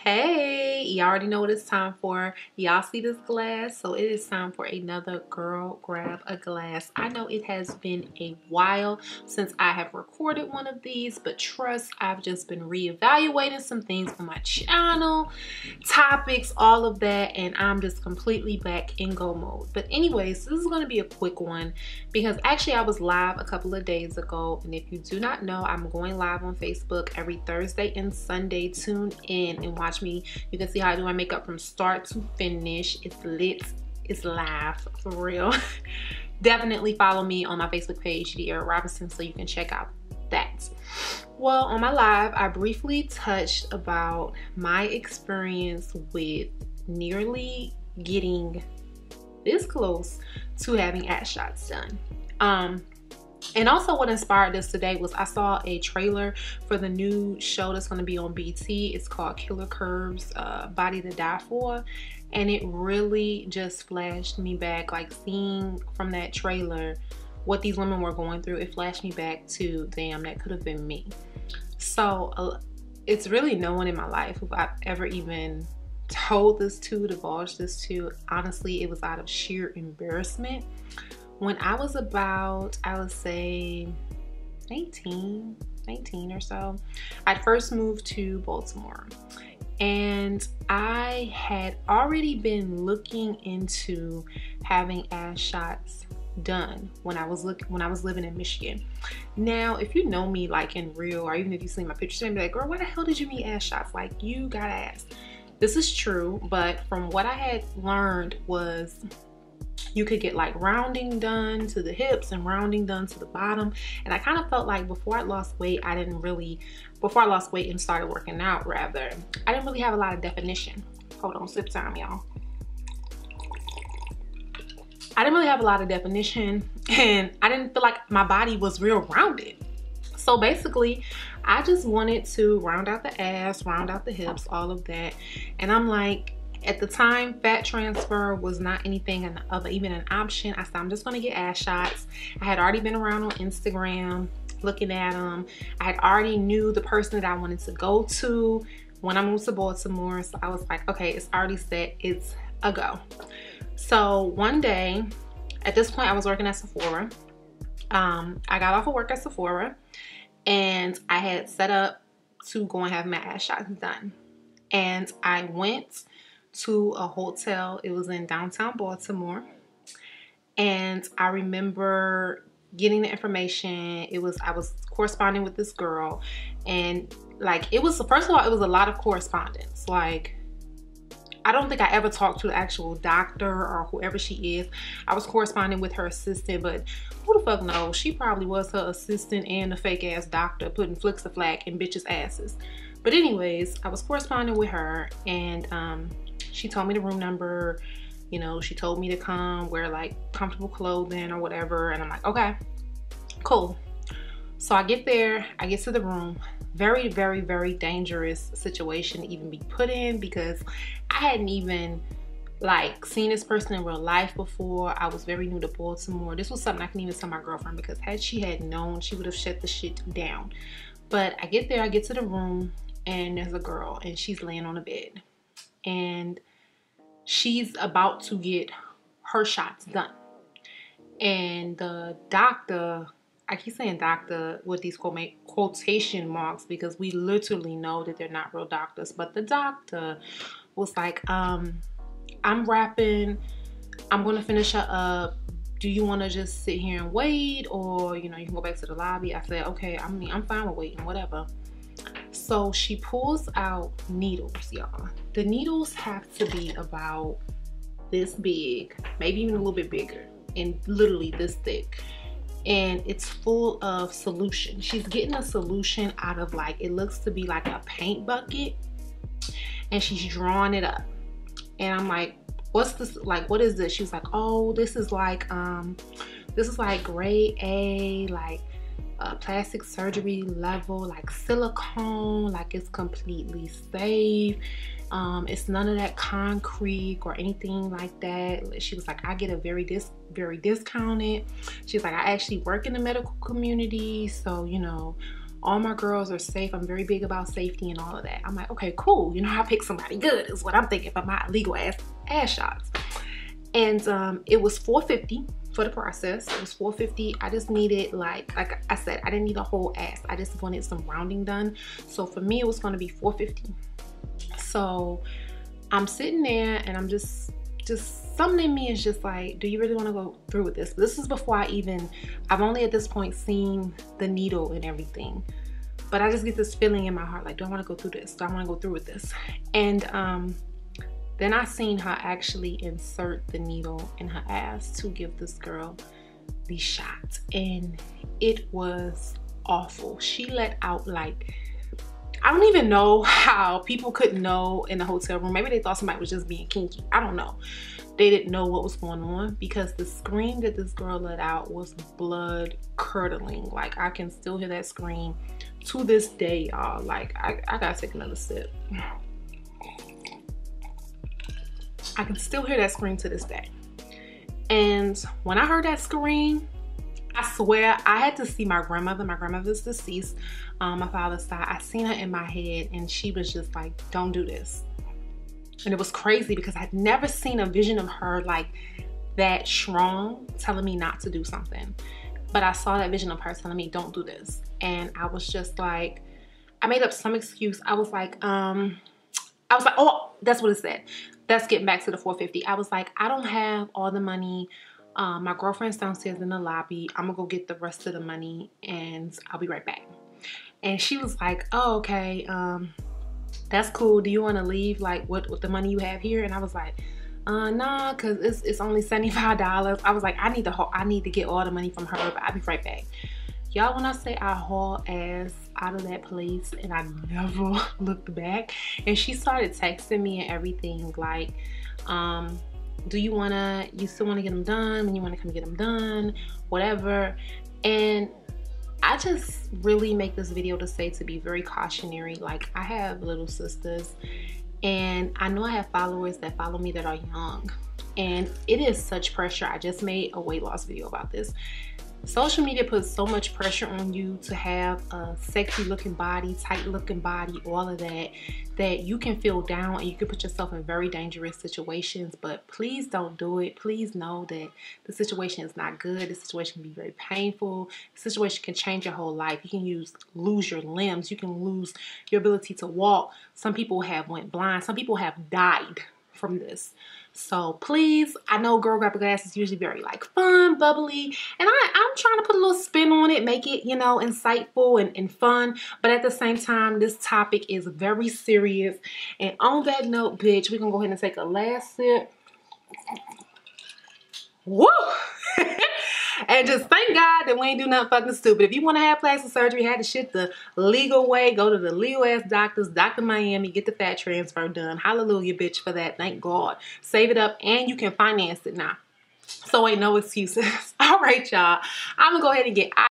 Hey, you already know what it's time for. Y'all see this glass? So it is time for another Girl Grab a Glass. I know it has been a while since I have recorded one of these, but trust, I've just been reevaluating some things on my channel, topics, all of that, and I'm just completely back in go mode. But anyways, this is going to be a quick one because actually I was live a couple of days ago, and if you do not know, I'm going live on Facebook every Thursday and Sunday. Tune in and watch me. You can see how I do my makeup from start to finish. It's lit, it's live, for real. Definitely follow me on my Facebook page, De'Ara Robinson, so you can check out that. Well, on my live, I briefly touched about my experience with nearly getting this close to having ass shots done. And also what inspired this today was I saw a trailer for the new show that's going to be on BT. It's called Killer Curves, Body to Die For. And it really just flashed me back, like seeing from that trailer what these women were going through. It flashed me back to, damn, that could have been me. So it's really no one in my life who I've ever even told this to, divulged this to. Honestly, it was out of sheer embarrassment. When I was about, I would say 19 or so, I first moved to Baltimore, and I had already been looking into having ass shots done when I was living in Michigan. Now, if you know me like in real, or even if you see my pictures, you'd be like, girl, why the hell did you need ass shots? Like, you got ass. This is true, but from what I had learned was you could get like rounding done to the hips and rounding done to the bottom. And I kind of felt like before I lost weight and started working out rather, I didn't really have a lot of definition. Hold on, sip time, y'all. I didn't really have a lot of definition, and I didn't feel like my body was real rounded. So basically, I just wanted to round out the ass, round out the hips, all of that. And I'm like, at the time, fat transfer was not anything of even an option. I said, I'm just gonna get ass shots. I had already been around on Instagram looking at them. I had already knew the person that I wanted to go to when I moved to Baltimore. So I was like, okay, it's already set, it's a go. So one day, at this point I was working at Sephora. I got off of work at Sephora and I had set up to go and have my ass shots done. And I went to a hotel. It was in downtown Baltimore, and I remember getting the information. I was corresponding with this girl, and like it was, first of all, it was a lot of correspondence. Like, I don't think I ever talked to the actual doctor or whoever she is. I was corresponding with her assistant, but who the fuck knows? She probably was her assistant and a fake ass doctor putting flicks of flack in bitches' asses. But anyways, I was corresponding with her, and she told me the room number, you know, she told me to come wear like comfortable clothing or whatever. And I'm like, okay, cool. So I get there, I get to the room. Very, very, very dangerous situation to even be put in because I hadn't even like seen this person in real life before. I was very new to Baltimore. This was something I can even tell my girlfriend, because had she had known, she would have shut the shit down. But I get there, I get to the room, and there's a girl, and she's laying on a bed. And she's about to get her shots done. And the doctor, I keep saying doctor with these quotation marks because we literally know that they're not real doctors, but the doctor was like, I'm wrapping, I'm going to finish her up. Do you want to just sit here and wait, or, you know, you can go back to the lobby? I said, okay, I mean, I'm fine with waiting, whatever. So she pulls out needles, y'all. The needles have to be about this big, maybe even a little bit bigger, and literally this thick. And it's full of solution. She's getting a solution out of, like, it looks to be like a paint bucket, and she's drawing it up. And I'm like, what's this, like, what is this? She was like, oh, this is like grade A, like plastic surgery level, like silicone, like it's completely safe. It's none of that concrete or anything like that. She was like, I get a very discounted. She's like, I actually work in the medical community, so, you know, all my girls are safe. I'm very big about safety and all of that. I'm like, okay, cool. You know, I picked somebody good is what I'm thinking for my illegal ass shots. And it was $450 for the process. It was $450. I just needed, like I said, I didn't need a whole ass. I just wanted some rounding done. So for me, it was gonna be $450. So I'm sitting there and I'm just something in me is just like, do you really want to go through with this? This is before I've only at this point seen the needle and everything. But I just get this feeling in my heart, like, do I want to go through this? Do I want to go through with this? And then I seen her actually insert the needle in her ass to give this girl the shot. And it was awful. She let out, like, I don't even know how people couldn't know in the hotel room. Maybe they thought somebody was just being kinky. I don't know. They didn't know what was going on because the scream that this girl let out was blood curdling. Like, I can still hear that scream to this day, y'all. Like, I gotta take another sip. I can still hear that scream to this day. And when I heard that scream, I swear I had to see my grandmother. My grandmother's deceased, my father's side. I seen her in my head and she was just like, don't do this. And it was crazy because I'd never seen a vision of her like that strong telling me not to do something. But I saw that vision of her telling me, don't do this. And I was just like, I made up some excuse. I was like, oh, that's what it said. That's getting back to the $450. I was like, I don't have all the money. My girlfriend's downstairs in the lobby. I'm gonna go get the rest of the money and I'll be right back. And she was like, oh, okay, that's cool. Do you want to leave like with the money you have here? And I was like, nah, cause it's only $75. I was like, I need to get all the money from her, but I'll be right back. Y'all, when I say I haul ass out of that place and I never looked back, and she started texting me and everything like, do you still wanna get them done? When you wanna come get them done? Whatever. And I just really make this video to say, to be very cautionary. Like, I have little sisters and I know I have followers that follow me that are young, and it is such pressure. I just made a weight loss video about this. Social media puts so much pressure on you to have a sexy looking body, tight looking body, all of that, that you can feel down and you can put yourself in very dangerous situations. But please don't do it. Please know that the situation is not good. The situation can be very painful. The situation can change your whole life. You can lose your limbs. You can lose your ability to walk. Some people have went blind. Some people have died from this. So please, I know girl grapple glass is usually very like fun, bubbly, and I'm trying to put a little spin on it, make it, you know, insightful and fun, but at the same time, this topic is very serious. And on that note, bitch, we're gonna go ahead and take a last sip. Woo! And just thank God that we ain't do nothing fucking stupid. If you want to have plastic surgery, had the shit the legal way, go to the legal ass doctors, Dr. Miami, get the fat transfer done. Hallelujah, bitch, for that. Thank God. Save it up and you can finance it now. So ain't no excuses. All right, y'all. I'm going to go ahead and get out.